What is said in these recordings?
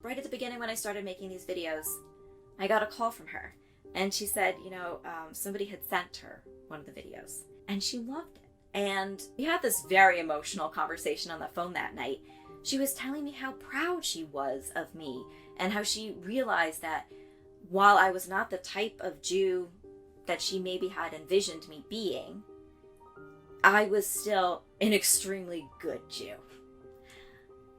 Right at the beginning when I started making these videos, I got a call from her. And she said, somebody had sent her one of the videos and she loved it. And we had this very emotional conversation on the phone that night. She was telling me how proud she was of me and how she realized that while I was not the type of Jew that she maybe had envisioned me being, I was still an extremely good Jew.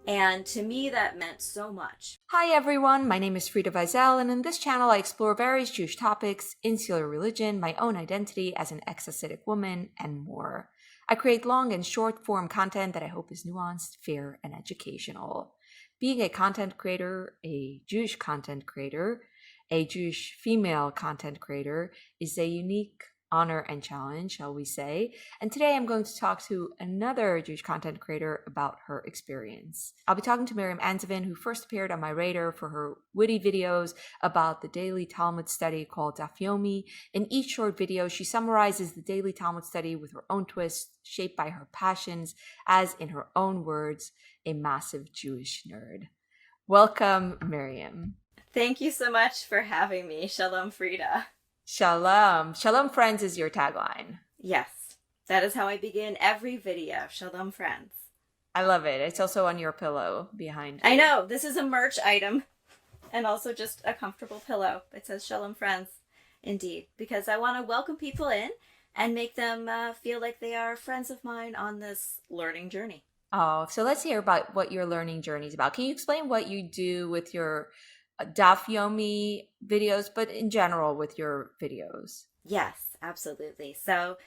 And to me, that meant so much. Hi everyone, my name is Frida Wiesel, and in this channel I explore various Jewish topics, insular religion, my own identity as an ex-Hasidic woman, and more. I create long and short form content that I hope is nuanced, fair, and educational. Being a content creator, a Jewish content creator, a Jewish female content creator is a unique honor and challenge, shall we say. And today I'm going to talk to another Jewish content creator about her experience. I'll be talking to Miriam Anzovin, who first appeared on my radar for her witty videos about the daily Talmud study called Daf Yomi. In each short video, she summarizes the daily Talmud study with her own twist, shaped by her passions, as in her own words, a massive Jewish nerd. Welcome, Miriam. Thank you so much for having me. Shalom, Frida. Shalom. Shalom, friends is your tagline. Yes, that is how I begin every video. Shalom, friends. I love it. It's also on your pillow behind you. I know. This is a merch item and also just a comfortable pillow. It says Shalom, friends. Indeed. Because I want to welcome people in and make them feel like they are friends of mine on this learning journey. Oh, so let's hear about what your learning journey is about. Can you explain what you do with your Daf Yomi videos, but in general with your videos? Yes, absolutely. So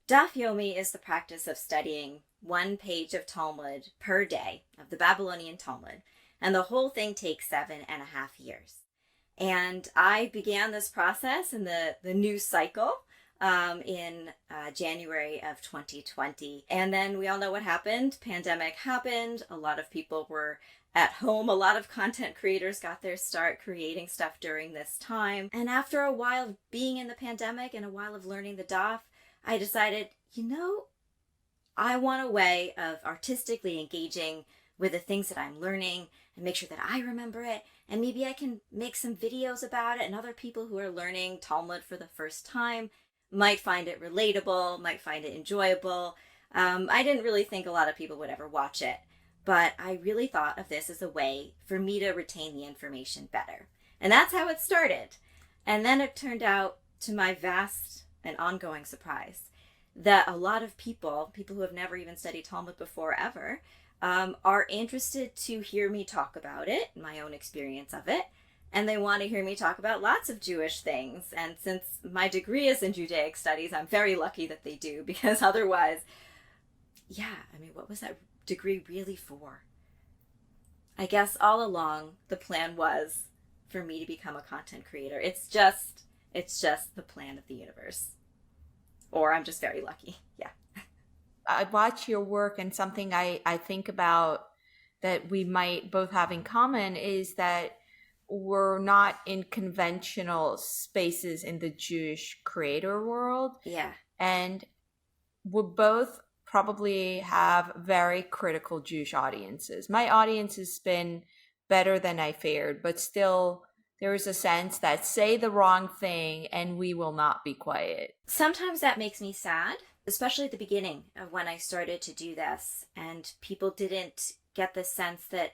Daf Yomi is the practice of studying one page of Talmud per day of the Babylonian Talmud. And the whole thing takes 7.5 years. And I began this process in the new cycle in January of 2020. And then we all know what happened. Pandemic happened. A lot of people were at home. A lot of content creators got their start creating stuff during this time. And after a while of being in the pandemic and a while of learning the Daf, I decided, I want a way of artistically engaging with the things that I'm learning and make sure that I remember it. And maybe I can make some videos about it, and other people who are learning Talmud for the first time might find it relatable, might find it enjoyable. I didn't really think a lot of people would ever watch it, but I really thought of this as a way for me to retain the information better. And that's how it started. And then it turned out, to my vast and ongoing surprise, that a lot of people who have never even studied Talmud before ever, are interested to hear me talk about it, my own experience of it, and they want to hear me talk about lots of Jewish things. And since my degree is in Judaic studies, I'm very lucky that they do, because otherwise, what was that degree really for? I guess all along the plan was for me to become a content creator. It's just the plan of the universe. Or I'm just very lucky. Yeah. I watch your work, and something I think about that we might both have in common is that we're not in conventional spaces in the Jewish creator world. Yeah. And we both probably have very critical Jewish audiences. My audience has been better than I feared, but still there is a sense that say the wrong thing and we will not be quiet. Sometimes that makes me sad, especially at the beginning of when I started to do this, and people didn't get the sense that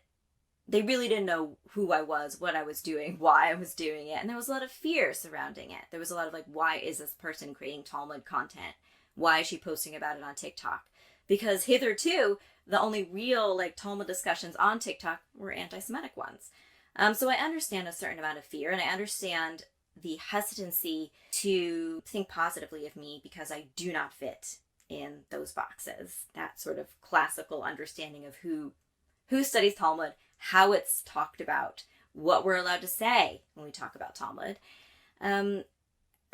they really didn't know who I was, what I was doing, why I was doing it. And there was a lot of fear surrounding it. There was a lot of why is this person creating Talmud content? Why is she posting about it on TikTok? Because hitherto, the only real Talmud discussions on TikTok were anti-Semitic ones. So I understand a certain amount of fear, and I understand the hesitancy to think positively of me because I do not fit in those boxes. That sort of classical understanding of who studies Talmud, how it's talked about, what we're allowed to say when we talk about Talmud.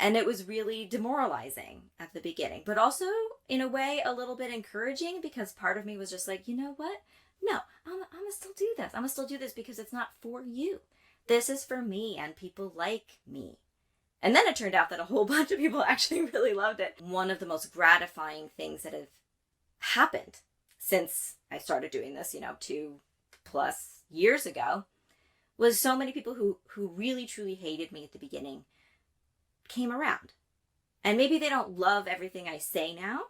And it was really demoralizing at the beginning, but also in a way a little bit encouraging, because part of me was just like, you know what? No, I'm gonna still do this. I'm gonna still do this because it's not for you. This is for me and people like me. And then it turned out that a whole bunch of people actually really loved it. One of the most gratifying things that have happened since I started doing this, 2+ years ago, was so many people who really truly hated me at the beginning came around. And maybe they don't love everything I say now,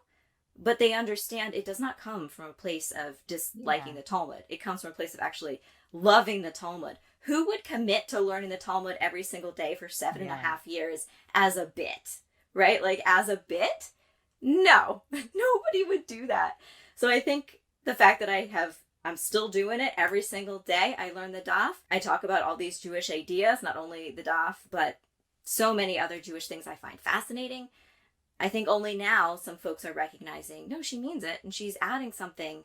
but they understand it does not come from a place of disliking the Talmud. It comes from a place of actually loving the Talmud. Who would commit to learning the Talmud every single day for 7.5 years as a bit, right? Like as a bit? No, nobody would do that. So I think the fact that I'm still doing it every single day. I learn the daf. I talk about all these Jewish ideas, not only the daf, but so many other Jewish things I find fascinating. I think only now some folks are recognizing, no, she means it. And she's adding something.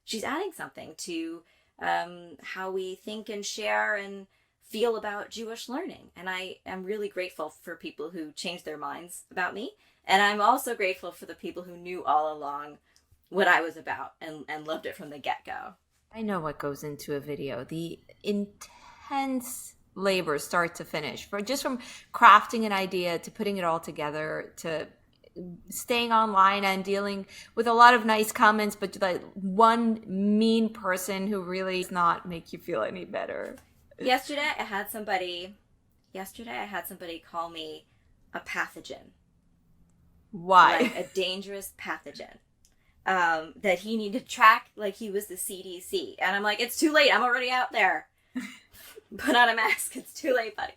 She's adding something to how we think and share and feel about Jewish learning. And I am really grateful for people who changed their minds about me. And I'm also grateful for the people who knew all along what I was about and loved it from the get-go. I know what goes into a video. The intense labor start to finish, from crafting an idea to putting it all together to staying online and dealing with a lot of nice comments, but like one mean person who really does not make you feel any better. Yesterday I had somebody call me a pathogen. Why? Like a dangerous pathogen. That he needed to track like he was the CDC. And I'm like, it's too late. I'm already out there. Put on a mask. It's too late, buddy.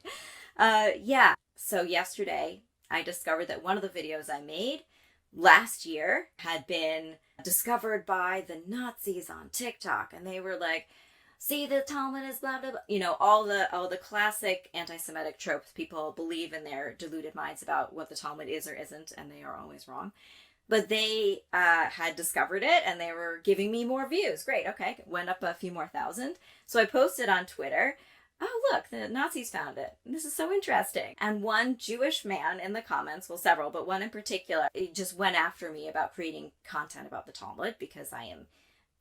Yeah. So yesterday I discovered that one of the videos I made last year had been discovered by the Nazis on TikTok. And they were like, see, the Talmud is blah, blah, blah. You know, all the classic anti-Semitic tropes people believe in their deluded minds about what the Talmud is or isn't. And they are always wrong. But they had discovered it and they were giving me more views. Great, okay. Went up a few more thousand. So I posted on Twitter, oh, look, the Nazis found it. This is so interesting. And one Jewish man in the comments, well, several, but one in particular, he just went after me about creating content about the Talmud because I am,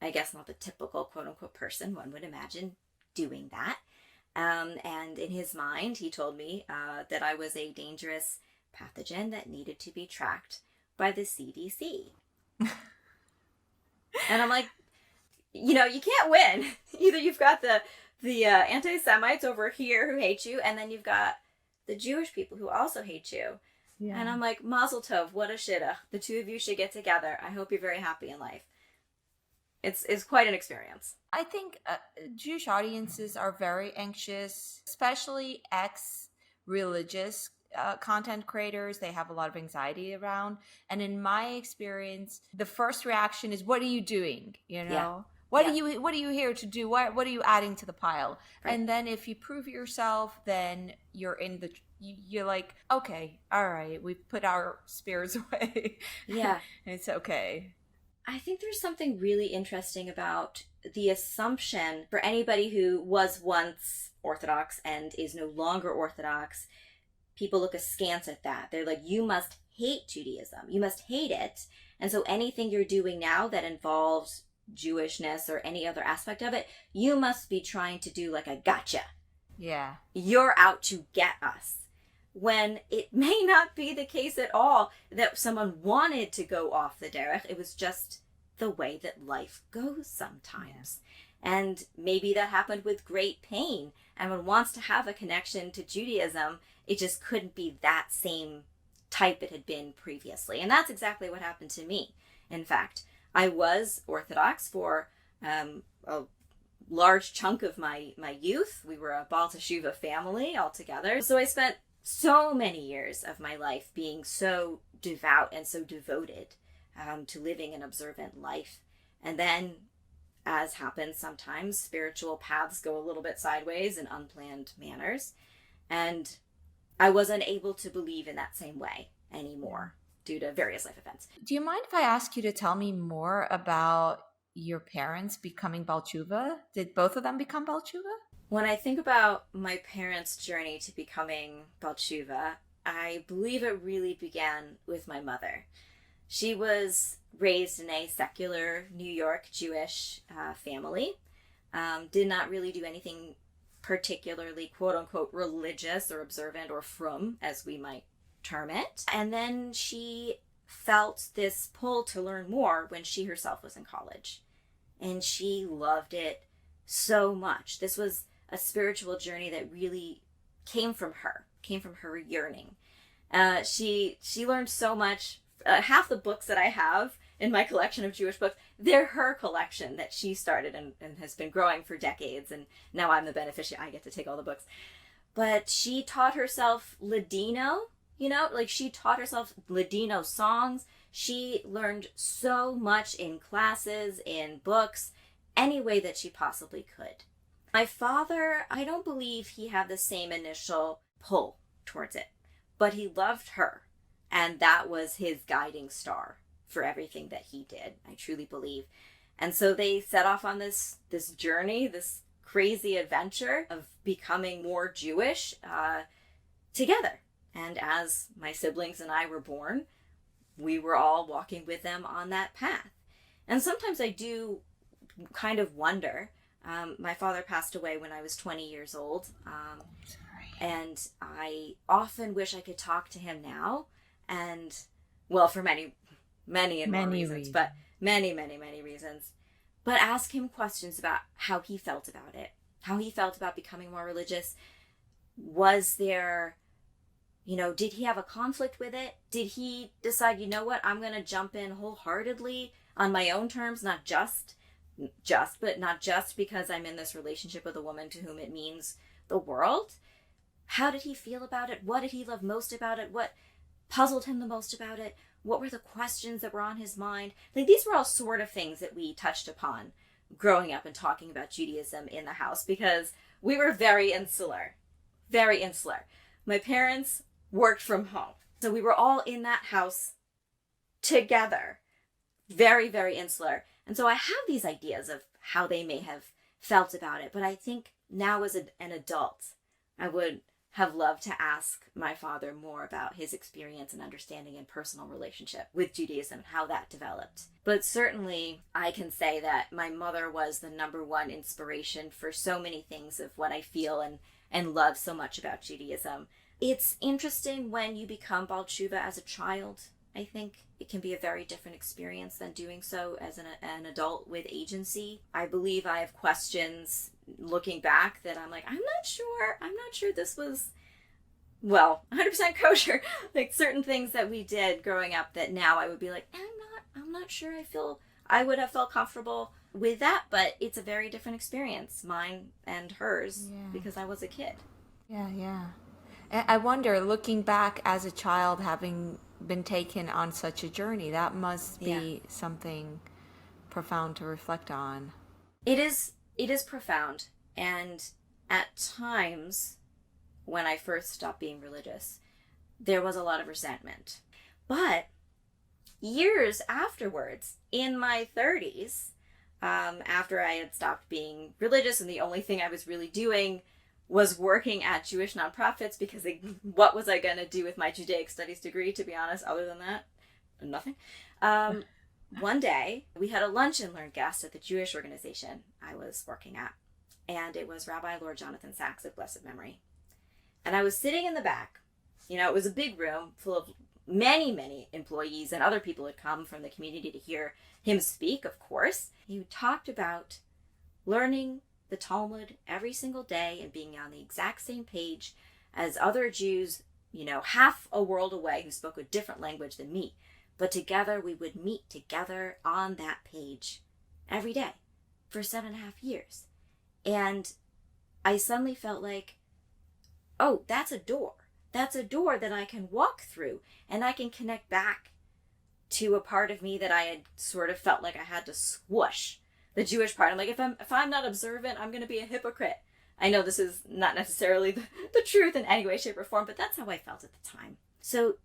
I guess, not the typical quote-unquote person one would imagine doing that. And in his mind, he told me that I was a dangerous pathogen that needed to be tracked by the CDC. And I'm like, you know, you can't win. Either you've got the anti-Semites over here who hate you, and then you've got the Jewish people who also hate you. Yeah. And I'm like, Mazel Tov, what a shidduch. The two of you should get together. I hope you're very happy in life. It's quite an experience. I think Jewish audiences are very anxious, especially ex-religious content creators. They have a lot of anxiety around. And in my experience, the first reaction is, what are you doing? You know? Yeah. What are you here to do? What are you adding to the pile? Right. And then if you prove yourself, then you're like, okay, all right, we've put our spears away. Yeah. It's okay. I think there's something really interesting about the assumption for anybody who was once Orthodox and is no longer Orthodox. People look askance at that. They're like, you must hate Judaism. You must hate it. And so anything you're doing now that involves Jewishness or any other aspect of it, you must be trying to do like a gotcha. Yeah. You're out to get us. When it may not be the case at all that someone wanted to go off the derech. It was just the way that life goes sometimes. Yeah. And maybe that happened with great pain. And one wants to have a connection to Judaism. It just couldn't be that same type it had been previously. And that's exactly what happened to me. In fact, I was Orthodox for a large chunk of my youth. We were a Baal Teshuva family altogether. So I spent so many years of my life being so devout and so devoted to living an observant life. And then, as happens sometimes, spiritual paths go a little bit sideways in unplanned manners. And I wasn't able to believe in that same way anymore due to various life events. Do you mind if I ask you to tell me more about your parents becoming Baal Teshuva? Did both of them become Baal Teshuva? When I think about my parents' journey to becoming Baal Teshuva, I believe it really began with my mother. She was raised in a secular New York Jewish family, did not really do anything particularly quote-unquote religious or observant or frum, as we might term it. And then she felt this pull to learn more when she herself was in college. And she loved it so much. This was a spiritual journey that really came from her yearning. She learned so much. Half the books that I have in my collection of Jewish books, they're her collection that she started and has been growing for decades. And now I'm the beneficiary. I get to take all the books. But she taught herself Ladino, she taught herself Ladino songs. She learned so much in classes, in books, any way that she possibly could. My father, I don't believe he had the same initial pull towards it, but he loved her. And that was his guiding star for everything that he did, I truly believe. And so they set off on this journey, this crazy adventure of becoming more Jewish together. And as my siblings and I were born, we were all walking with them on that path. And sometimes I do kind of wonder. My father passed away when I was 20 years old. And I often wish I could talk to him now. And, well, for many reasons, but many reasons. But ask him questions about how he felt about it, how he felt about becoming more religious. Was there, did he have a conflict with it? Did he decide, I'm going to jump in wholeheartedly on my own terms, not just because I'm in this relationship with a woman to whom it means the world? How did he feel about it? What did he love most about it? What puzzled him the most about it? What were the questions that were on his mind? These were all sort of things that we touched upon growing up and talking about Judaism in the house, because we were very insular. Very insular. My parents worked from home. So we were all in that house together. Very, very insular. And so I have these ideas of how they may have felt about it. But I think now as an adult, I would have loved to ask my father more about his experience and understanding and personal relationship with Judaism, how that developed. But certainly I can say that my mother was the number one inspiration for so many things of what I feel and love so much about Judaism. It's interesting when you become Baal Tshuva as a child. I think it can be a very different experience than doing so as an adult with agency. I believe I have questions looking back that I'm like, I'm not sure this was, 100% kosher. Certain things that we did growing up that now I would be like, I'm not sure I would have felt comfortable with that, but it's a very different experience, mine and hers, because I was a kid. Yeah. I wonder, looking back as a child, having been taken on such a journey, that must be something profound to reflect on. It is profound. And at times, when I first stopped being religious, there was a lot of resentment. But years afterwards, in my 30s, after I had stopped being religious and the only thing I was really doing was working at Jewish nonprofits, because what was I going to do with my Judaic studies degree, to be honest, other than that? Nothing. One day, we had a lunch and learn guest at the Jewish organization I was working at, and it was Rabbi Lord Jonathan Sachs of blessed memory. And I was sitting in the back. It was a big room full of many employees, and other people had come from the community to hear him speak, of course. He talked about learning the Talmud every single day and being on the exact same page as other Jews, half a world away, who spoke a different language than me. But together we would meet together on that page every day for 7.5 years. And I suddenly felt like, oh, that's a door. That's a door that I can walk through, and I can connect back to a part of me that I had sort of felt like I had to squish. The Jewish part. I'm like, if I'm not observant, I'm going to be a hypocrite. I know this is not necessarily the truth in any way, shape, or form, but that's how I felt at the time. So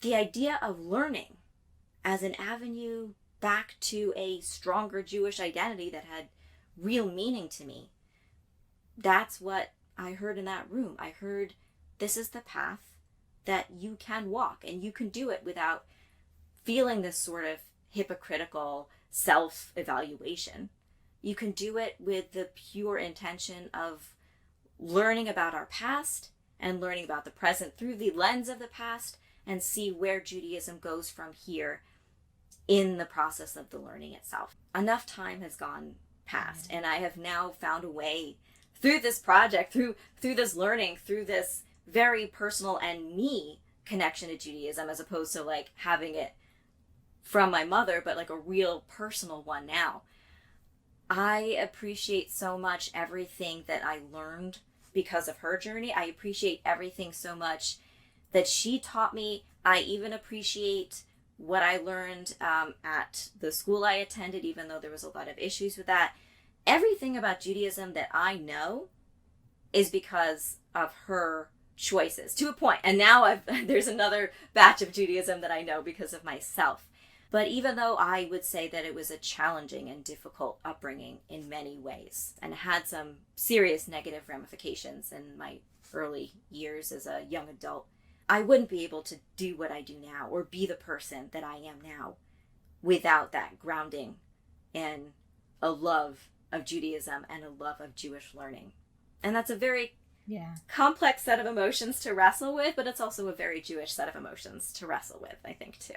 the idea of learning as an avenue back to a stronger Jewish identity that had real meaning to me, that's what I heard in that room. I heard, this is the path that you can walk, and you can do it without feeling this sort of hypocritical self-evaluation. You can do it with the pure intention of learning about our past and learning about the present through the lens of the past, and see where Judaism goes from here in the process of the learning itself. Enough time has gone past, and I have now found a way through this project, through this learning, through this very personal and me connection to Judaism, as opposed to like having it from my mother, but like a real personal one now. I appreciate so much everything that I learned because of her journey. I appreciate everything so much that she taught me. I even appreciate what I learned at the school I attended, even though there was a lot of issues with that. Everything about Judaism that I know is because of her choices, to a point. And now there's another batch of Judaism that I know because of myself. But even though I would say that it was a challenging and difficult upbringing in many ways, and had some serious negative ramifications in my early years as a young adult, I wouldn't be able to do what I do now or be the person that I am now without that grounding in a love of Judaism and a love of Jewish learning. And that's a very complex set of emotions to wrestle with, but it's also a very Jewish set of emotions to wrestle with, I think, too.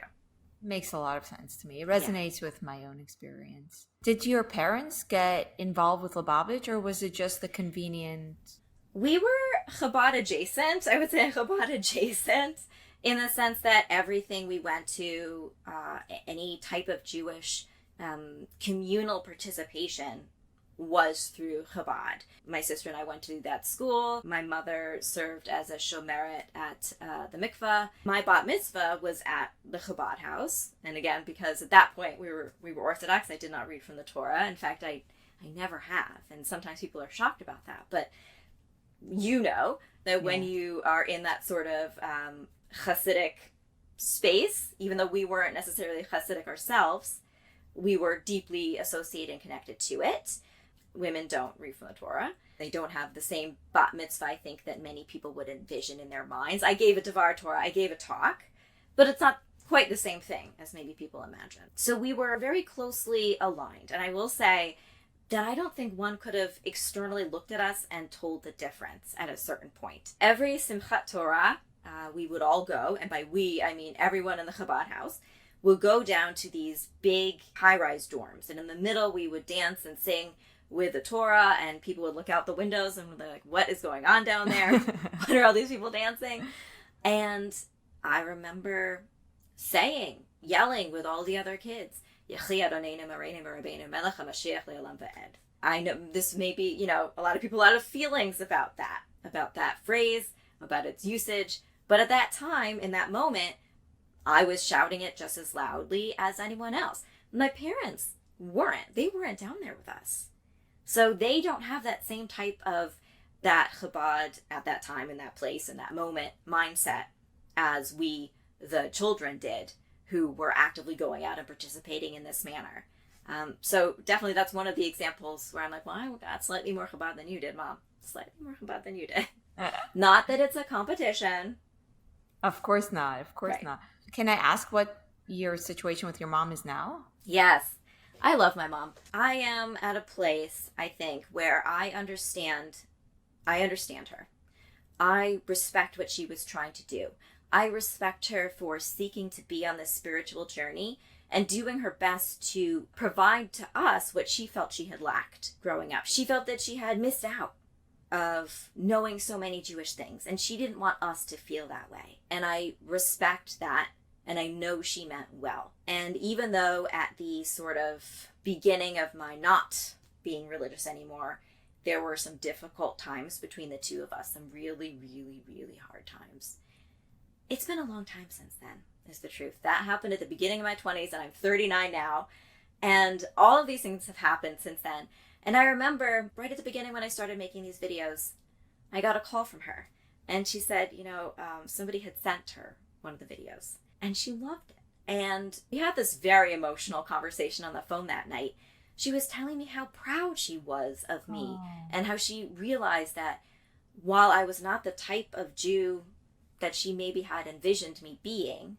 Makes a lot of sense to me. It resonates with my own experience. Did your parents get involved with Lubavitch, or was it just the convenient? We were Chabad adjacent. I would say Chabad adjacent in the sense that everything we went to, any type of Jewish communal participation, was through Chabad. My sister and I went to that school. My mother served as a shomeret at the mikveh. My bat mitzvah was at the Chabad house. And again, because at that point we were Orthodox, I did not read from the Torah. In fact, I never have. And sometimes people are shocked about that. But you know that when you are in that sort of Hasidic space, even though we weren't necessarily Hasidic ourselves, we were deeply associated and connected to it. Women don't read from the Torah. They don't have the same bat mitzvah, I think, that many people would envision in their minds. I gave a Devar Torah, I gave a talk, but it's not quite the same thing as maybe people imagine. So we were very closely aligned. And I will say that I don't think one could have externally looked at us and told the difference at a certain point. Every Simchat Torah, we would all go, and by we, I mean everyone in the Chabad house, would go down to these big high-rise dorms. And in the middle, we would dance and sing with the Torah, and people would look out the windows and they're like, what is going on down there? What are all these people dancing? And I remember yelling with all the other kids, I know this may be, a lot of people have feelings about that phrase, about its usage. But at that time, in that moment, I was shouting it just as loudly as anyone else. My parents weren't. They weren't down there with us. So they don't have that same type of that Chabad at that time, in that place, in that moment mindset as we, the children, did, who were actively going out and participating in this manner. So definitely that's one of the examples where I'm like, well, I got slightly more Chabad than you did, Mom. Slightly more Chabad than you did. Not that it's a competition. Of course not. Of course not. Can I ask what your situation with your mom is now? Yes. I love my mom. I am at a place, I think, where I understand her. I respect what she was trying to do. I respect her for seeking to be on this spiritual journey and doing her best to provide to us what she felt she had lacked growing up. She felt that she had missed out of knowing so many Jewish things, and she didn't want us to feel that way. And I respect that. And I know she meant well. And even though at the sort of beginning of my not being religious anymore, there were some difficult times between the two of us, some really, really, really hard times. It's been a long time since then, is the truth. That happened at the beginning of my 20s, and I'm 39 now. And all of these things have happened since then. And I remember right at the beginning when I started making these videos, I got a call from her. And she said, somebody had sent her one of the videos. And she loved it. And we had this very emotional conversation on the phone that night. She was telling me how proud she was of me. And how she realized that while I was not the type of Jew that she maybe had envisioned me being,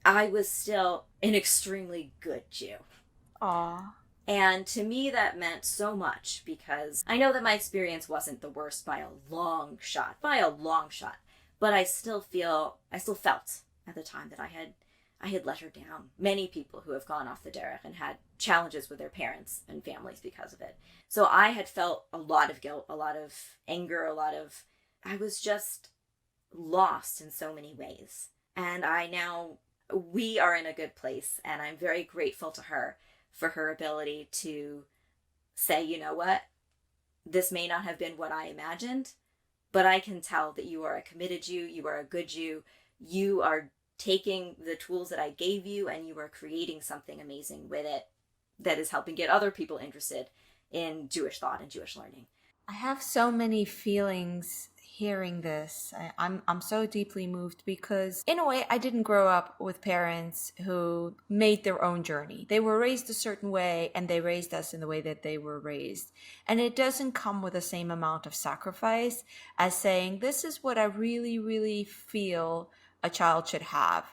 I was still an extremely good Jew. Aww. And to me, that meant so much, because I know that my experience wasn't the worst by a long shot. But I still felt at the time that I I had let her down. Many people who have gone off the derech and had challenges with their parents and families because of it. So I had felt a lot of guilt, a lot of anger, I was just lost in so many ways. And we are in a good place, and I'm very grateful to her for her ability to say, you know what, this may not have been what I imagined, but I can tell that you are a committed Jew, you are a good Jew, you are taking the tools that I gave you and you are creating something amazing with it that is helping get other people interested in Jewish thought and Jewish learning. I have so many feelings hearing this. I'm so deeply moved because in a way I didn't grow up with parents who made their own journey. They were raised a certain way and they raised us in the way that they were raised. And it doesn't come with the same amount of sacrifice as saying, this is what I really, really feel a child should have.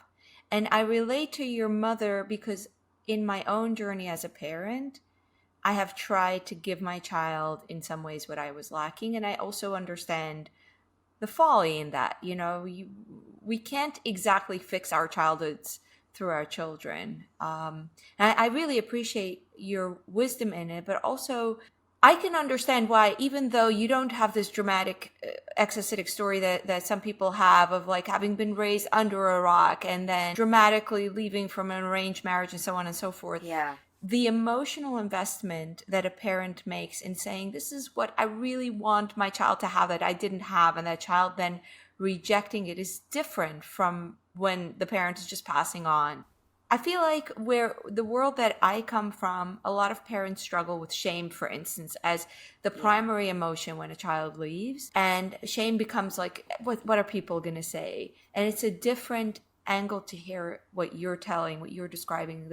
And I relate to your mother because in my own journey as a parent, I have tried to give my child in some ways what I was lacking. And I also understand the folly in that. We can't exactly fix our childhoods through our children. And I really appreciate your wisdom in it, but also I can understand why, even though you don't have this dramatic ex-Hasidic story that some people have of like having been raised under a rock and then dramatically leaving from an arranged marriage and so on and so forth. Yeah. The emotional investment that a parent makes in saying, this is what I really want my child to have that I didn't have, and that child then rejecting it is different from when the parent is just passing on. I feel like where the world that I come from, a lot of parents struggle with shame, for instance, as the primary emotion when a child leaves. And shame becomes like, what are people going to say? And it's a different angle to hear what you're describing,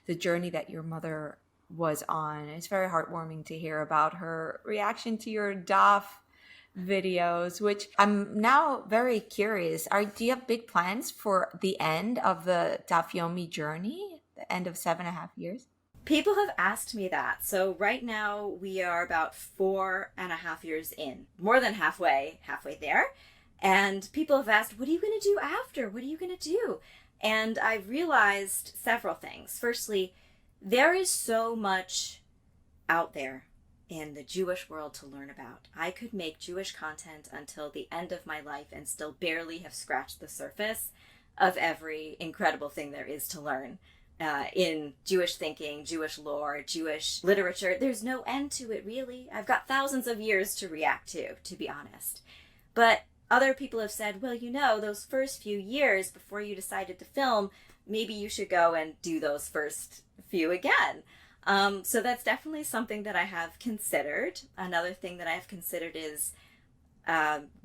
the journey that your mother was on. It's very heartwarming to hear about her reaction to your daf videos, which I'm now very curious. Do you have big plans for the end of the Daf Yomi journey, the end of 7.5 years? People have asked me that. So right now we are about 4.5 years in, more than halfway there. And people have asked, what are you going to do after? What are you going to do? And I've realized several things. Firstly, there is so much out there in the Jewish world to learn about. I could make Jewish content until the end of my life and still barely have scratched the surface of every incredible thing there is to learn in Jewish thinking, Jewish lore, Jewish literature. There's no end to it, really. I've got thousands of years to react to be honest. But other people have said, well, those first few years before you decided to film, maybe you should go and do those first few again. So that's definitely something that I have considered. Another thing that I have considered is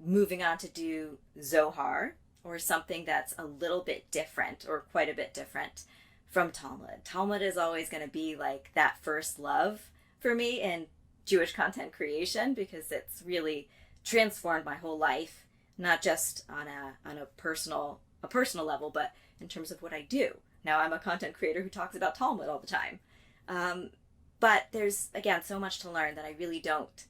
moving on to do Zohar, or something that's a little bit different, or quite a bit different from Talmud. Talmud is always going to be like that first love for me in Jewish content creation, because it's really transformed my whole life. Not just on a personal level, but in terms of what I do. Now I'm a content creator who talks about Talmud all the time. But there's, again, so much to learn that I really don't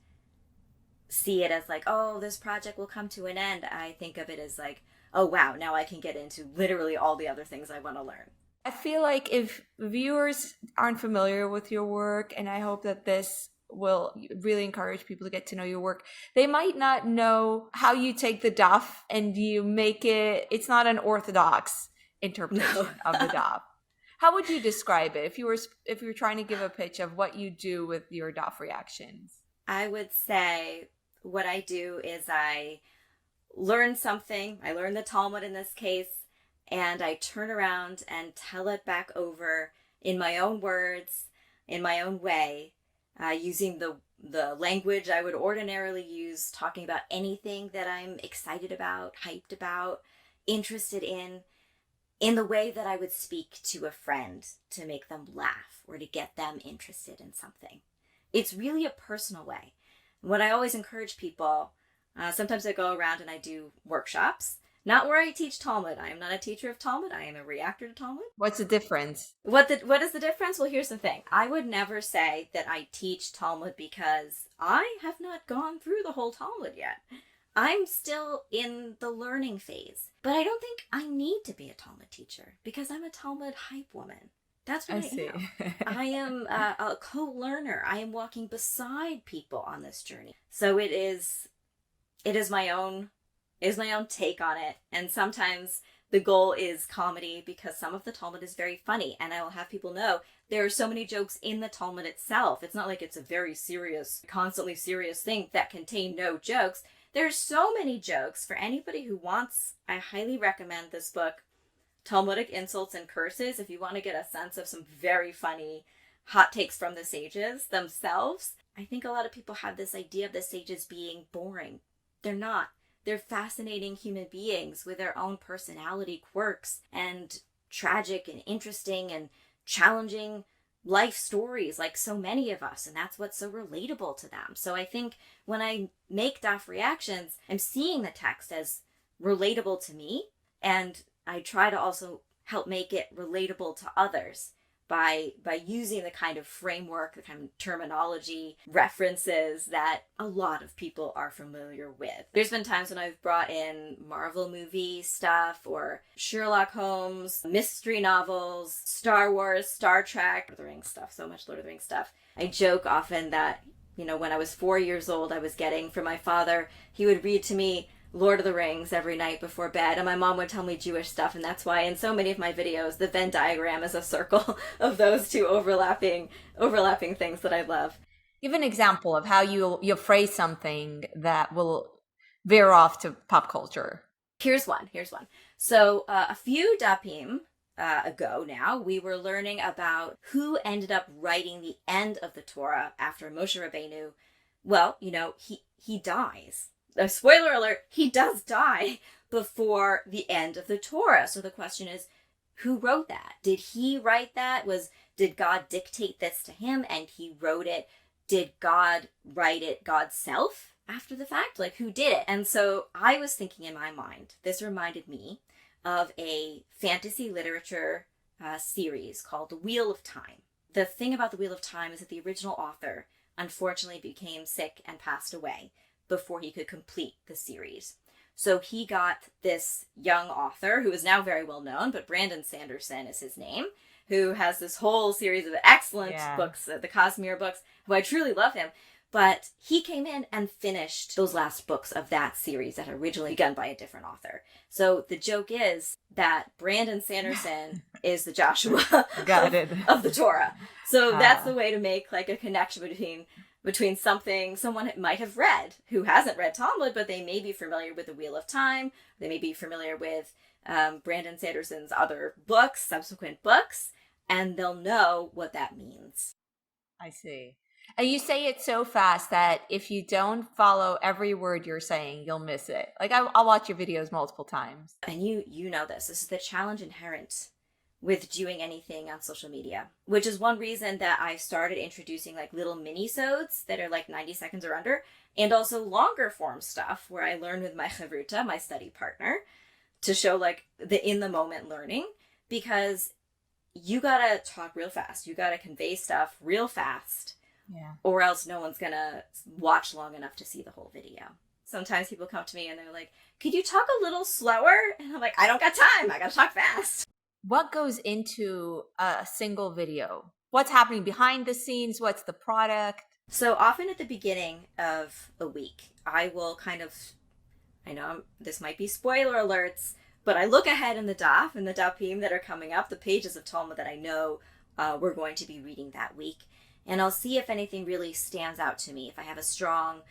see it as like, oh, this project will come to an end. I think of it as like, oh, wow, now I can get into literally all the other things I want to learn. I feel like if viewers aren't familiar with your work, and I hope that this will really encourage people to get to know your work, they might not know how you take the daf and you make it's not an orthodox interpretation of the daf. How would you describe it if you were trying to give a pitch of what you do with your daf reactions? I would say what I do is I learn something. I learn the Talmud in this case, and I turn around and tell it back over in my own words, in my own way, using the language I would ordinarily use, talking about anything that I'm excited about, hyped about, interested in the way that I would speak to a friend to make them laugh or to get them interested in something. It's really a personal way. What I always encourage people, sometimes I go around and I do workshops, not where I teach Talmud. I am not a teacher of Talmud. I am a reactor to Talmud. What's the difference? What is the difference? Well, here's the thing. I would never say that I teach Talmud because I have not gone through the whole Talmud yet. I'm still in the learning phase. But I don't think I need to be a Talmud teacher because I'm a Talmud hype woman. That's what I see. am. I am a co-learner. I am walking beside people on this journey. So it is my own take on it. And sometimes the goal is comedy because some of the Talmud is very funny. And I will have people know there are so many jokes in the Talmud itself. It's not like it's a very serious, constantly serious thing that contain no jokes. There's so many jokes. For anybody who wants, I highly recommend this book, Talmudic Insults and Curses, if you want to get a sense of some very funny hot takes from the sages themselves. I think a lot of people have this idea of the sages being boring. They're not. They're fascinating human beings with their own personality quirks and tragic and interesting and challenging life stories like so many of us, and that's what's so relatable to them. So I think when I make DAF reactions, I'm seeing the text as relatable to me, and I try to also help make it relatable to others by using the kind of framework, the kind of terminology, references that a lot of people are familiar with. There's been times when I've brought in Marvel movie stuff or Sherlock Holmes, mystery novels, Star Wars, Star Trek, Lord of the Rings stuff, so much Lord of the Rings stuff. I joke often that, when I was 4 years old, I was getting from my father, he would read to me Lord of the Rings every night before bed, and my mom would tell me Jewish stuff, and that's why in so many of my videos the Venn diagram is a circle of those two overlapping things that I love. Give an example of how you'll phrase something that will veer off to pop culture. Here's one. So a few dapim ago now, we were learning about who ended up writing the end of the Torah after Moshe Rabbeinu. Well, he dies. A spoiler alert, he does die before the end of the Torah. So the question is, who wrote that? Did he write that? Did God dictate this to him and he wrote it? Did God write it God's self after the fact? Like, who did it? And so I was thinking in my mind, this reminded me of a fantasy literature series called The Wheel of Time. The thing about The Wheel of Time is that the original author unfortunately became sick and passed away before he could complete the series. So he got this young author who is now very well known, but Brandon Sanderson is his name, who has this whole series of excellent books, the Cosmere books, who I truly love him. But he came in and finished those last books of that series that had originally begun by a different author. So the joke is that Brandon Sanderson is the Joshua of the Torah. So that's the way to make like a connection between something someone might have read who hasn't read Talmud, but they may be familiar with the Wheel of Time. They may be familiar with Brandon Sanderson's other books, subsequent books, and they'll know what that means. I see. And you say it so fast that if you don't follow every word you're saying, you'll miss it. Like I'll watch your videos multiple times. And you know this. This is the challenge inherent with doing anything on social media, which is one reason that I started introducing like little mini-sodes that are like 90 seconds or under, and also longer form stuff where I learn with my chavruta, my study partner, to show like the in the moment learning, because you gotta talk real fast. You gotta convey stuff real fast. Yeah. Or else no one's gonna watch long enough to see the whole video. Sometimes people come to me and they're like, could you talk a little slower? And I'm like, I don't got time. I gotta talk fast. What goes into a single video? What's happening behind the scenes? What's the product? So often at the beginning of a week, I will I know this might be spoiler alerts, but I look ahead in the daf and the dapim that are coming up, the pages of Talmud that I know we're going to be reading that week. And I'll see if anything really stands out to me. If I have a strong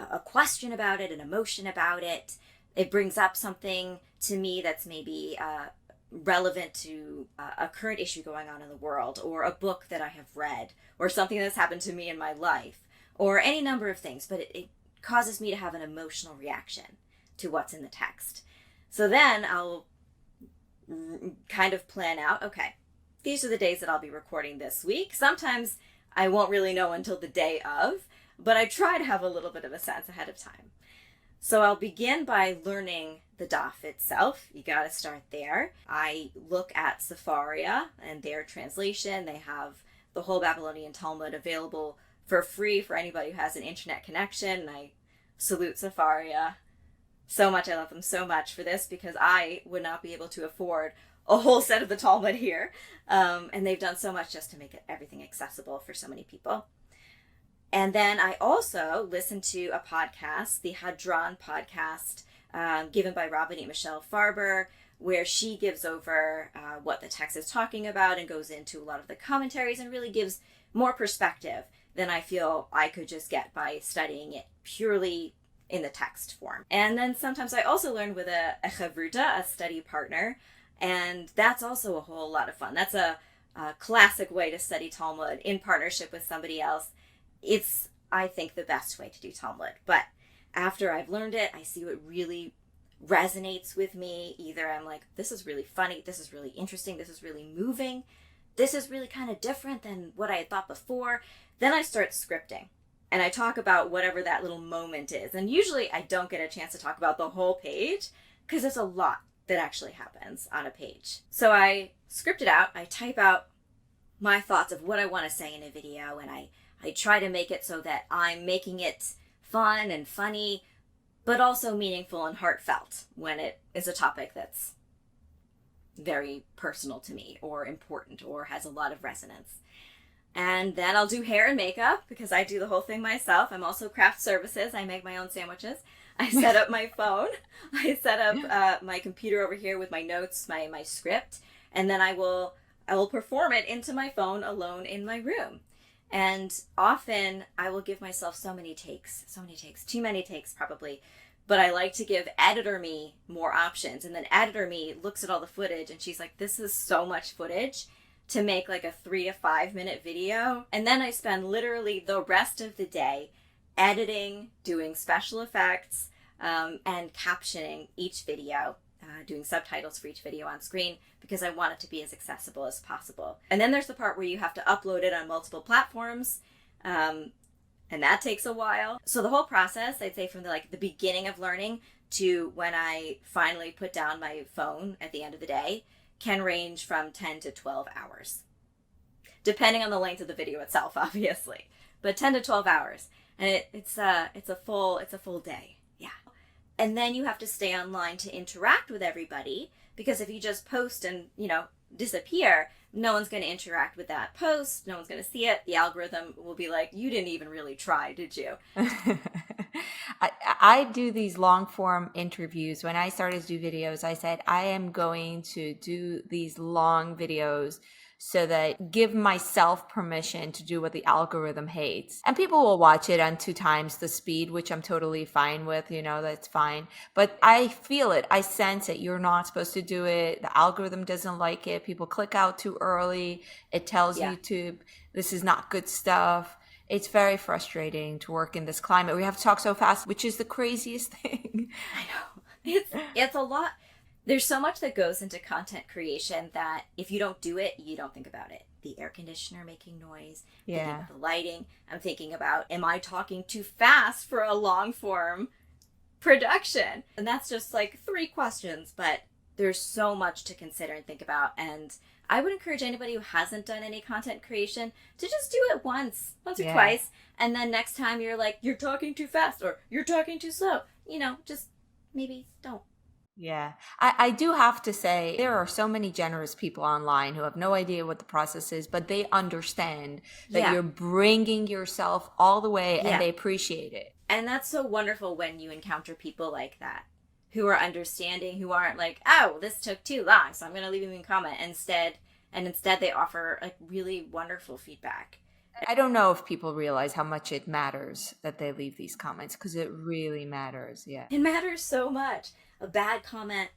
a question about it, an emotion about it, it brings up something to me that's maybe relevant to a current issue going on in the world, or a book that I have read, or something that's happened to me in my life, or any number of things, but it causes me to have an emotional reaction to what's in the text. So then I'll kind of plan out, okay, these are the days that I'll be recording this week. Sometimes I won't really know until the day of, but I try to have a little bit of a sense ahead of time. So I'll begin by learning the daf itself. You got to start there. I look at Sefaria and their translation. They have the whole Babylonian Talmud available for free for anybody who has an internet connection. And I salute Sefaria so much. I love them so much for this because I would not be able to afford a whole set of the Talmud here. And they've done so much just to make everything accessible for so many people. And then I also listened to a podcast, the Hadran podcast, given by Rabbanit Michelle Farber, where she gives over what the text is talking about and goes into a lot of the commentaries and really gives more perspective than I feel I could just get by studying it purely in the text form. And then sometimes I also learn with a chavruta, a study partner, and that's also a whole lot of fun. That's a classic way to study Talmud in partnership with somebody else. It's, I think, the best way to do Talmud. But after I've learned it, I see what really resonates with me. Either I'm like, this is really funny, this is really interesting, this is really moving, this is really kind of different than what I had thought before. Then I start scripting. And I talk about whatever that little moment is. And usually I don't get a chance to talk about the whole page because there's a lot that actually happens on a page. So I script it out. I type out my thoughts of what I want to say in a video. And I try to make it so that I'm making it fun and funny, but also meaningful and heartfelt when it is a topic that's very personal to me or important or has a lot of resonance. And then I'll do hair and makeup because I do the whole thing myself. I'm also craft services. I make my own sandwiches. I set up my phone. I set up my computer over here with my notes, my script, and then I will perform it into my phone alone in my room. And often I will give myself so many takes, too many takes probably, but I like to give editor me more options. And then editor me looks at all the footage and she's like, this is so much footage to make like a 3 to 5 minute video. And then I spend literally the rest of the day editing, doing special effects, and captioning each video, doing subtitles for each video on screen because I want it to be as accessible as possible. And then there's the part where you have to upload it on multiple platforms, and that takes a while. So the whole process, I'd say from the beginning of learning to when I finally put down my phone at the end of the day, can range from 10 to 12 hours, depending on the length of the video itself, obviously, but 10 to 12 hours. And it's a full day. Yeah. And then you have to stay online to interact with everybody, because if you just post and, disappear, no one's going to interact with that post. No one's going to see it. The algorithm will be like, you didn't even really try, did you? I do these long form interviews. When I started to do videos, I said, I am going to do these long videos so that give myself permission to do what the algorithm hates. And people will watch it on 2 times the speed, which I'm totally fine with, that's fine. But I feel it. I sense it. You're not supposed to do it. The algorithm doesn't like it. People click out too early. It tells YouTube, this is not good stuff. It's very frustrating to work in this climate. We have to talk so fast, which is the craziest thing. I know. It's a lot. There's so much that goes into content creation that if you don't do it, you don't think about it. The air conditioner making noise, thinking of the lighting. I'm thinking about, am I talking too fast for a long form production? And that's just 3 questions, but there's so much to consider and think about. And I would encourage anybody who hasn't done any content creation to just do it once or twice. And then next time you're like, you're talking too fast or you're talking too slow, just maybe don't. Yeah, I do have to say there are so many generous people online who have no idea what the process is, but they understand that you're bringing yourself all the way and they appreciate it. And that's so wonderful when you encounter people like that who are understanding, who aren't like, oh, this took too long, so I'm going to leave them a comment instead. And instead they offer really wonderful feedback. I don't know if people realize how much it matters that they leave these comments, because it really matters. Yeah, it matters so much. A bad comment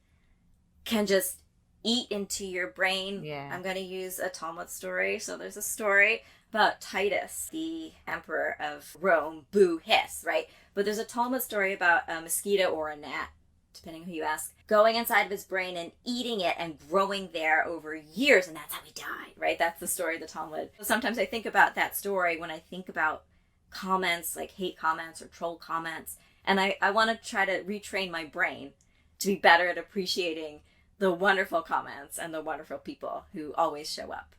can just eat into your brain. Yeah. I'm going to use a Talmud story. So there's a story about Titus, the emperor of Rome, boo hiss, right? But there's a Talmud story about a mosquito or a gnat, depending who you ask, going inside of his brain and eating it and growing there over years. And that's how he died, right? That's the story of the Talmud. Sometimes I think about that story when I think about comments, like hate comments or troll comments. And I want to try to retrain my brain to be better at appreciating the wonderful comments and the wonderful people who always show up.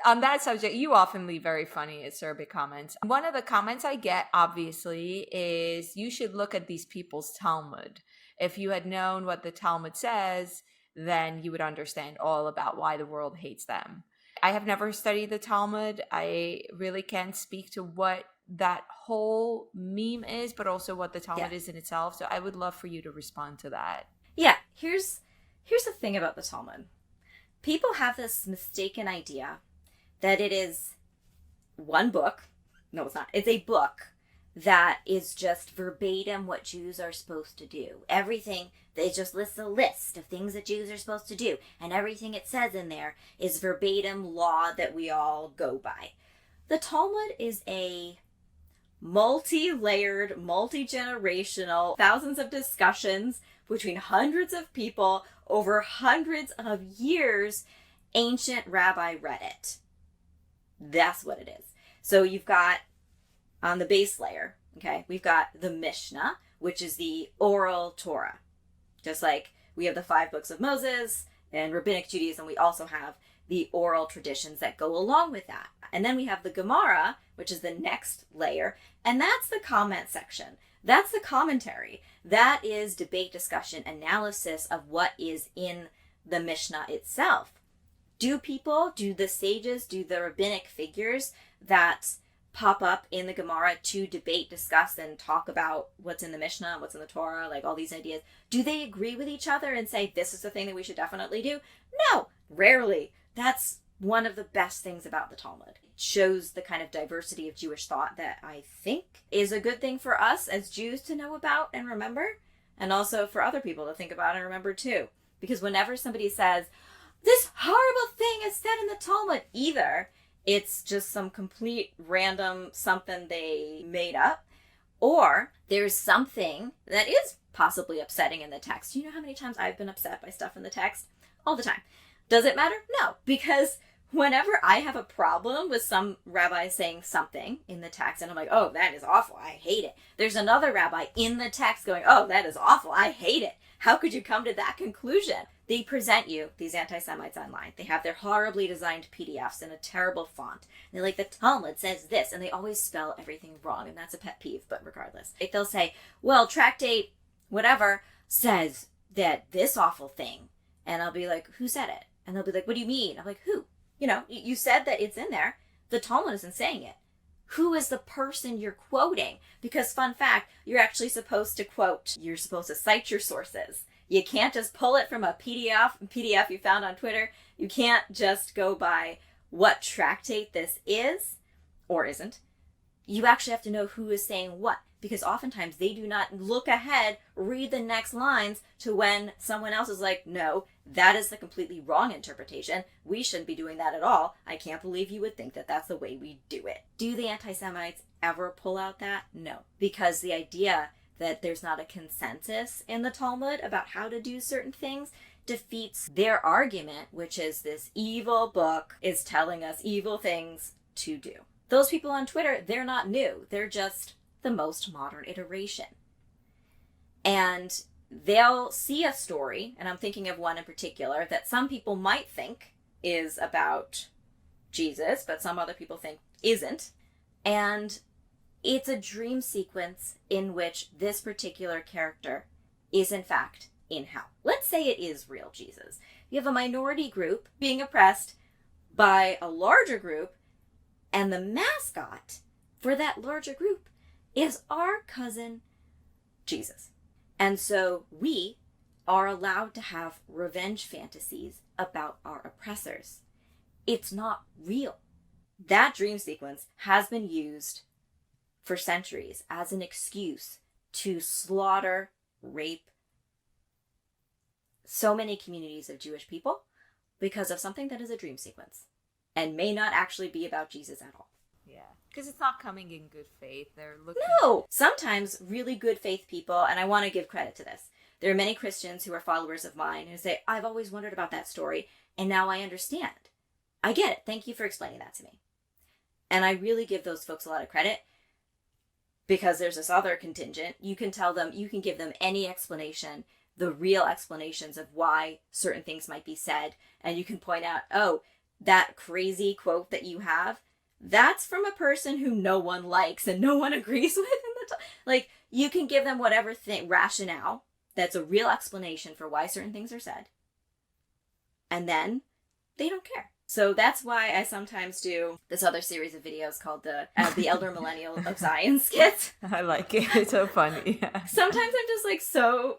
On that subject, you often leave very funny, acerbic comments. One of the comments I get, obviously, is you should look at these people's Talmud. If you had known what the Talmud says, then you would understand all about why the world hates them. I have never studied the Talmud. I really can't speak to what that whole meme is, but also what the Talmud is in itself. So I would love for you to respond to that. Yeah, here's the thing about the Talmud. People have this mistaken idea that it is one book. No, it's not. It's a book that is just verbatim what Jews are supposed to do. Everything, they just lists a list of things that Jews are supposed to do. And everything it says in there is verbatim law that we all go by. The Talmud is a multi-layered, multi-generational, thousands of discussions between hundreds of people over hundreds of years. Ancient rabbi read it. That's what it is. So you've got, on the base layer, okay, we've got the Mishnah, which is the oral Torah. Just like we have the 5 books of Moses and Rabbinic Judaism, we also have the oral traditions that go along with that. And then we have the Gemara, which is the next layer, and that's the comment section. That's the commentary. That is debate, discussion, analysis of what is in the Mishnah itself. Do the sages, do the rabbinic figures that pop up in the Gemara to debate, discuss, and talk about what's in the Mishnah, what's in the Torah, like all these ideas, do they agree with each other and say, this is the thing that we should definitely do? No, rarely. That's one of the best things about the Talmud. It shows the kind of diversity of Jewish thought that I think is a good thing for us as Jews to know about and remember, and also for other people to think about and remember too. Because whenever somebody says, this horrible thing is said in the Talmud, either it's just some complete random something they made up, or there's something that is possibly upsetting in the text. Do you know how many times I've been upset by stuff in the text? All the time. Does it matter? No, because whenever I have a problem with some rabbi saying something in the text and I'm like, oh, that is awful, I hate it, there's another rabbi in the text going, oh, that is awful, I hate it. How could you come to that conclusion? They present you, these anti-Semites online. They have their horribly designed PDFs in a terrible font. They're like, the Talmud says this, and they always spell everything wrong, and that's a pet peeve, but regardless. They'll say, well, tractate whatever says that this awful thing. And I'll be like, who said it? And they'll be like, what do you mean? I'm like, who? You know, you said that it's in there. The Talmud isn't saying it. Who is the person you're quoting? Because fun fact, you're actually supposed to quote. You're supposed to cite your sources. You can't just pull it from a PDF you found on Twitter. You can't just go by what tractate this is or isn't. You actually have to know who is saying what, because oftentimes they do not look ahead, read the next lines to when someone else is like, no, that is the completely wrong interpretation. We shouldn't be doing that at all. I can't believe you would think that that's the way we do it. Do the anti-Semites ever pull out that? No, because the idea that there's not a consensus in the Talmud about how to do certain things defeats their argument, which is this evil book is telling us evil things to do. Those people on Twitter, they're not new. They're just the most modern iteration. And they'll see a story, and I'm thinking of one in particular, that some people might think is about Jesus, but some other people think isn't. And it's a dream sequence in which this particular character is in fact in hell. Let's say it is real Jesus. You have a minority group being oppressed by a larger group, and the mascot for that larger group is our cousin Jesus. And so we are allowed to have revenge fantasies about our oppressors. It's not real. That dream sequence has been used for centuries as an excuse to slaughter, rape so many communities of Jewish people because of something that is a dream sequence and may not actually be about Jesus at all. Yeah, because it's not coming in good faith. They're looking. No! Sometimes really good faith people, and I want to give credit to this. There are many Christians who are followers of mine who say, I've always wondered about that story, and now I understand. I get it. Thank you for explaining that to me. And I really give those folks a lot of credit, because there's this other contingent. You can tell them, you can give them any explanation, the real explanations of why certain things might be said, and you can point out, oh, that crazy quote that you have, that's from a person who no one likes and no one agrees with. Like, you can give them whatever rationale that's a real explanation for why certain things are said. And then they don't care. So that's why I sometimes do this other series of videos called the Elder Millennial of Zion skits. I like it. It's so funny. Yeah. Sometimes I'm just like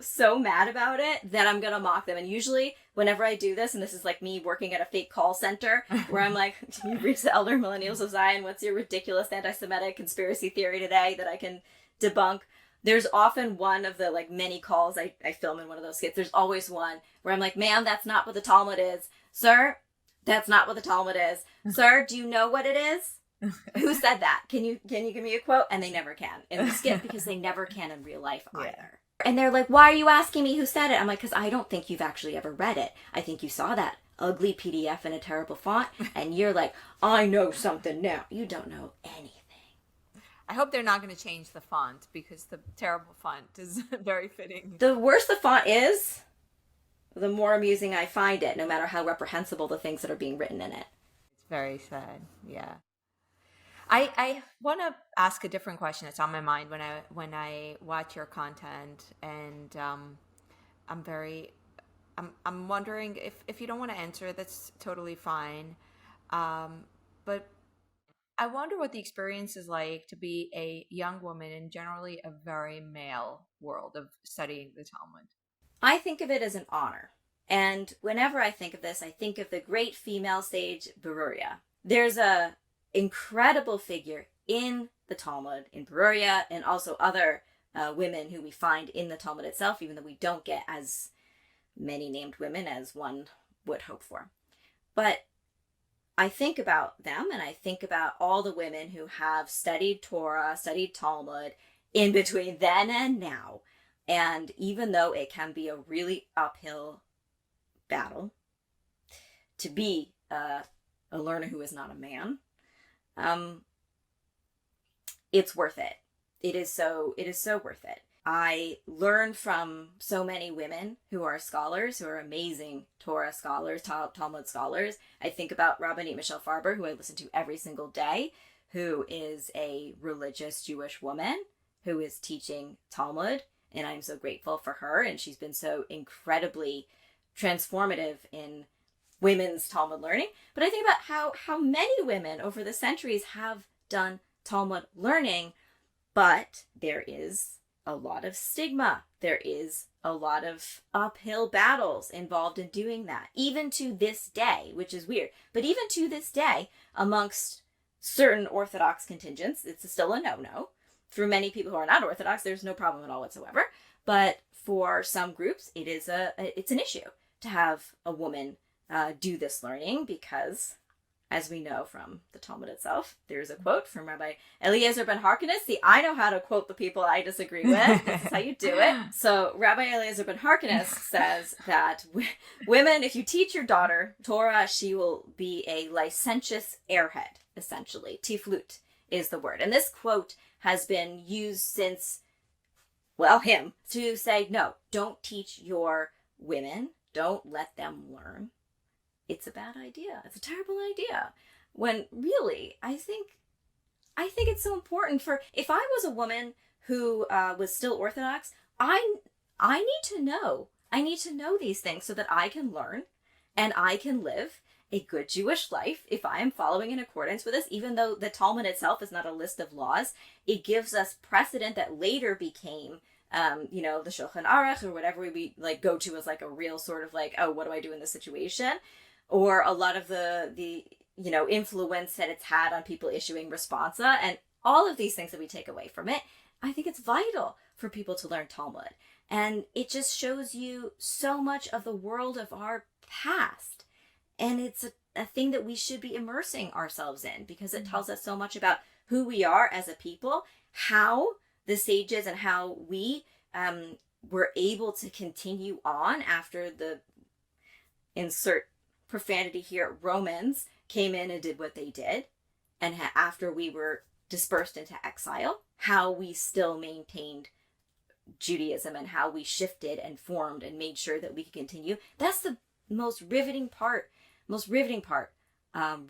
so mad about it that I'm gonna mock them. And usually whenever I do this, and this is like me working at a fake call center where I'm like, you reach the Elder Millennials of Zion, what's your ridiculous anti-Semitic conspiracy theory today that I can debunk? There's often one of the like many calls I film in one of those skits. There's always one where I'm like, ma'am, that's not what the Talmud is. Sir, that's not what the Talmud is. Sir, do you know what it is? Who said that? Can you give me a quote? And they never can in the skit because they never can in real life either. Yeah. And they're like, why are you asking me who said it? I'm like, because I don't think you've actually ever read it. I think you saw that ugly PDF in a terrible font and you're like, I know something now. You don't know anything. I hope they're not going to change the font because the terrible font is very fitting. The worse the font is, the more amusing I find it, no matter how reprehensible the things that are being written in it. It's very sad, yeah. I want to ask a different question that's on my mind when I watch your content, and I'm wondering if you don't want to answer, that's totally fine. But I wonder what the experience is like to be a young woman in generally a very male world of studying the Talmud. I think of it as an honor. And whenever I think of this, I think of the great female sage, Beruria. There's a incredible figure in the Talmud, in Beruria, and also other women who we find in the Talmud itself, even though we don't get as many named women as one would hope for. But I think about them, and I think about all the women who have studied Torah, studied Talmud, in between then and now. And even though it can be a really uphill battle to be a learner who is not a man, it's worth it. It is so worth it. I learn from so many women who are scholars, who are amazing Torah scholars, Talmud scholars. I think about Rabbanit Michelle Farber, who I listen to every single day, who is a religious Jewish woman who is teaching Talmud. And I'm so grateful for her. And she's been so incredibly transformative in women's Talmud learning. But I think about how many women over the centuries have done Talmud learning, but there is a lot of stigma. There is a lot of uphill battles involved in doing that, even to this day, which is weird. But even to this day, amongst certain Orthodox contingents, it's still a no-no. For many people who are not Orthodox, there's no problem at all whatsoever. But for some groups, it's an issue to have a woman do this learning because, as we know from the Talmud itself, there's a quote from Rabbi Eliezer ben Harkinis. See, I know how to quote the people I disagree with. This is how you do it. So Rabbi Eliezer ben Harkinis says that women, if you teach your daughter Torah, she will be a licentious airhead, essentially. Tiflut is the word. And this quote has been used since, well, him, to say, no, don't teach your women. Don't let them learn. It's a bad idea. It's a terrible idea. When really, I think it's so important for, if I was a woman who was still Orthodox, I need to know. I need to know these things so that I can learn and I can live a good Jewish life if I am following in accordance with this. Even though the Talmud itself is not a list of laws, it gives us precedent that later became the Shulchan Aruch or whatever we like go to as like a real sort of like, oh, what do I do in this situation? Or a lot of the influence that it's had on people issuing responsa and all of these things that we take away from it. I think it's vital for people to learn Talmud. And it just shows you so much of the world of our past. And it's a thing that we should be immersing ourselves in because it tells us so much about who we are as a people, how the sages and how we were able to continue on after the, insert profanity here, Romans came in and did what they did. And after we were dispersed into exile, how we still maintained Judaism and how we shifted and formed and made sure that we could continue. That's the most riveting part,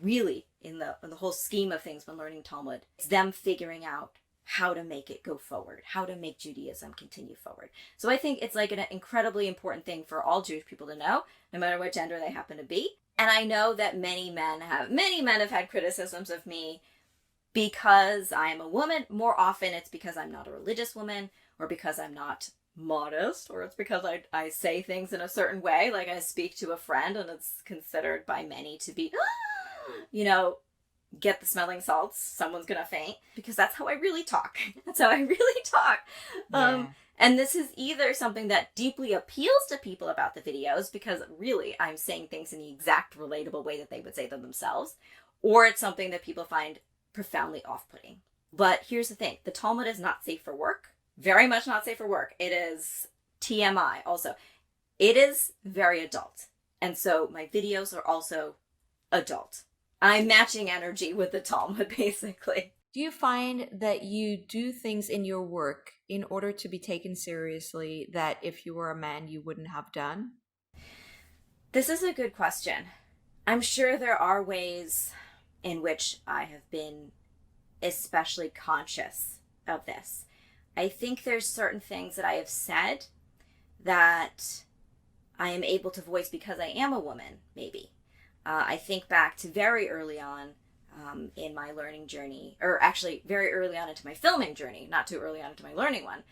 really, in the whole scheme of things when learning Talmud. It's them figuring out how to make it go forward, how to make Judaism continue forward. So I think it's like an incredibly important thing for all Jewish people to know, no matter what gender they happen to be. And I know that many men have had criticisms of me because I am a woman. More often it's because I'm not a religious woman, or because I'm not modest, or it's because I say things in a certain way, like I speak to a friend and it's considered by many to be, get the smelling salts, someone's gonna faint, because that's how I really talk. That's how I really talk. Yeah. And this is either something that deeply appeals to people about the videos, because really I'm saying things in the exact relatable way that they would say them themselves, or it's something that people find profoundly off-putting. But here's the thing, the Talmud is not safe for work. Very much not safe for work. It is TMI also. It is very adult. And so my videos are also adult. I'm matching energy with the Talmud, basically. Do you find that you do things in your work in order to be taken seriously that if you were a man, you wouldn't have done? This is a good question. I'm sure there are ways in which I have been especially conscious of this. I think there's certain things that I have said that I am able to voice because I am a woman, maybe. I think back to very early on in my learning journey, or actually very early on into my filming journey, not too early on into my learning one,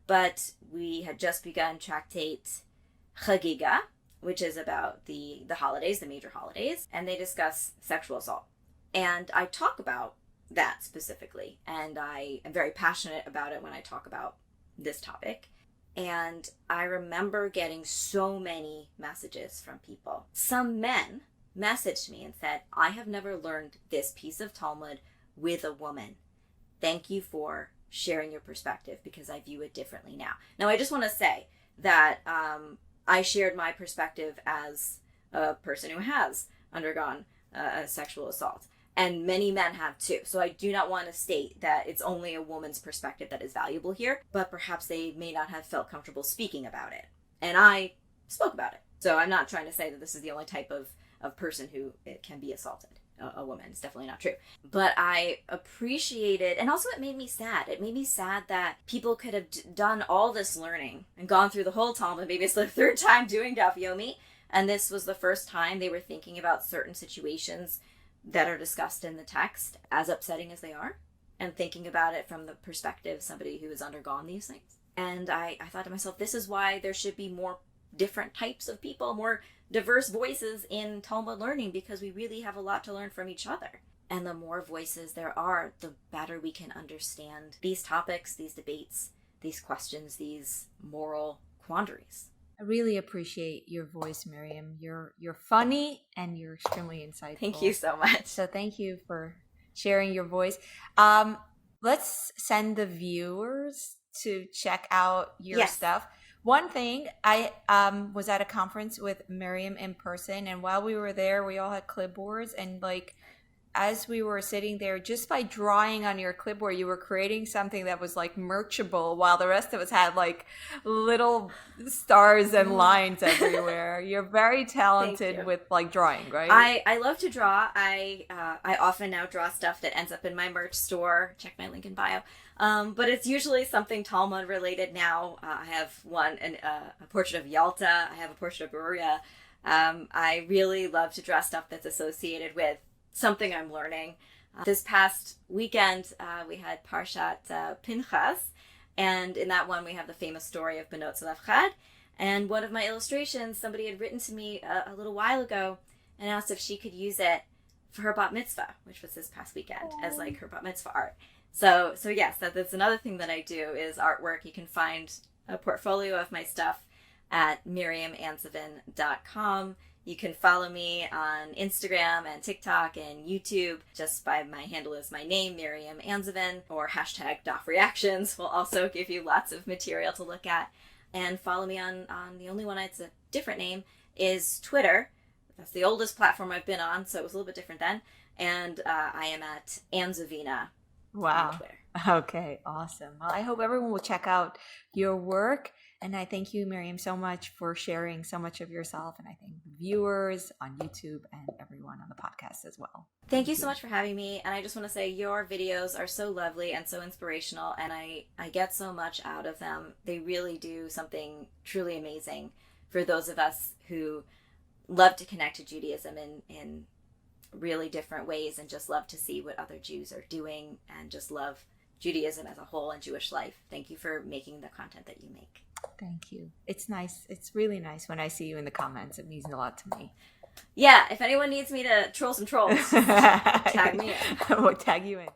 but we had just begun Tractate Chagiga, which is about the holidays, the major holidays, and they discuss sexual assault. And I talk about that specifically, and I am very passionate about it when I talk about this topic. And I remember getting so many messages from people. Some men messaged me and said, I have never learned this piece of Talmud with a woman. Thank you for sharing your perspective, because I view it differently now. Now, I just want to say that I shared my perspective as a person who has undergone a sexual assault. And many men have too. So I do not want to state that it's only a woman's perspective that is valuable here, but perhaps they may not have felt comfortable speaking about it. And I spoke about it. So I'm not trying to say that this is the only type of person who it can be assaulted. A woman. It's definitely not true. But I appreciated, and also it made me sad. It made me sad that people could have done all this learning and gone through the whole Talmud. Maybe it's the third time doing Daf Yomi, and this was the first time they were thinking about certain situations that are discussed in the text, as upsetting as they are, and thinking about it from the perspective of somebody who has undergone these things. And I thought to myself, this is why there should be more different types of people, more diverse voices in Talmud learning, because we really have a lot to learn from each other. And the more voices there are, the better we can understand these topics, these debates, these questions, these moral quandaries. I really appreciate your voice, Miriam. You're funny and you're extremely insightful. Thank you so much. So thank you for sharing your voice. Let's send the viewers to check out your stuff. One thing, I was at a conference with Miriam in person, and while we were there, we all had clipboards, and like as we were sitting there, just by drawing on your clipboard, you were creating something that was like merchable, while the rest of us had like little stars and lines everywhere. You're very talented with like drawing, right? I love to draw. I often now draw stuff that ends up in my merch store. Check my link in bio. But it's usually something Talmud related now. I have a portrait of Yalta. I have a portrait of Beruria. I really love to draw stuff that's associated with something I'm learning. This past weekend, we had Parshat Pinchas, and in that one we have the famous story of Benot Zelevchad. And one of my illustrations, somebody had written to me a little while ago and asked if she could use it for her bat mitzvah, which was this past weekend, as like her bat mitzvah art. So yes, that's another thing that I do is artwork. You can find a portfolio of my stuff at miriamanzovin.com. You can follow me on Instagram and TikTok and YouTube just by my handle is my name, Miriam Anzovin, or hashtag Daf Reactions will also give you lots of material to look at. And follow me on the only one it's a different name is Twitter. That's the oldest platform I've been on, so it was a little bit different then. And I am at Anzovina. Wow. Okay, awesome. Well, I hope everyone will check out your work. And I thank you, Miriam, so much for sharing so much of yourself. And I thank the viewers on YouTube and everyone. everyone on the podcast as well. Thank you so much for having me. And I just want to say your videos are so lovely and so inspirational, and I get so much out of them. They really do something truly amazing for those of us who love to connect to Judaism in really different ways, and just love to see what other Jews are doing, and just love Judaism as a whole and Jewish life. Thank you for making the content that you make. Thank you. It's nice. It's really nice when I see you in the comments. It means a lot to me. Yeah, if anyone needs me to troll some trolls, tag me in. We'll tag you in.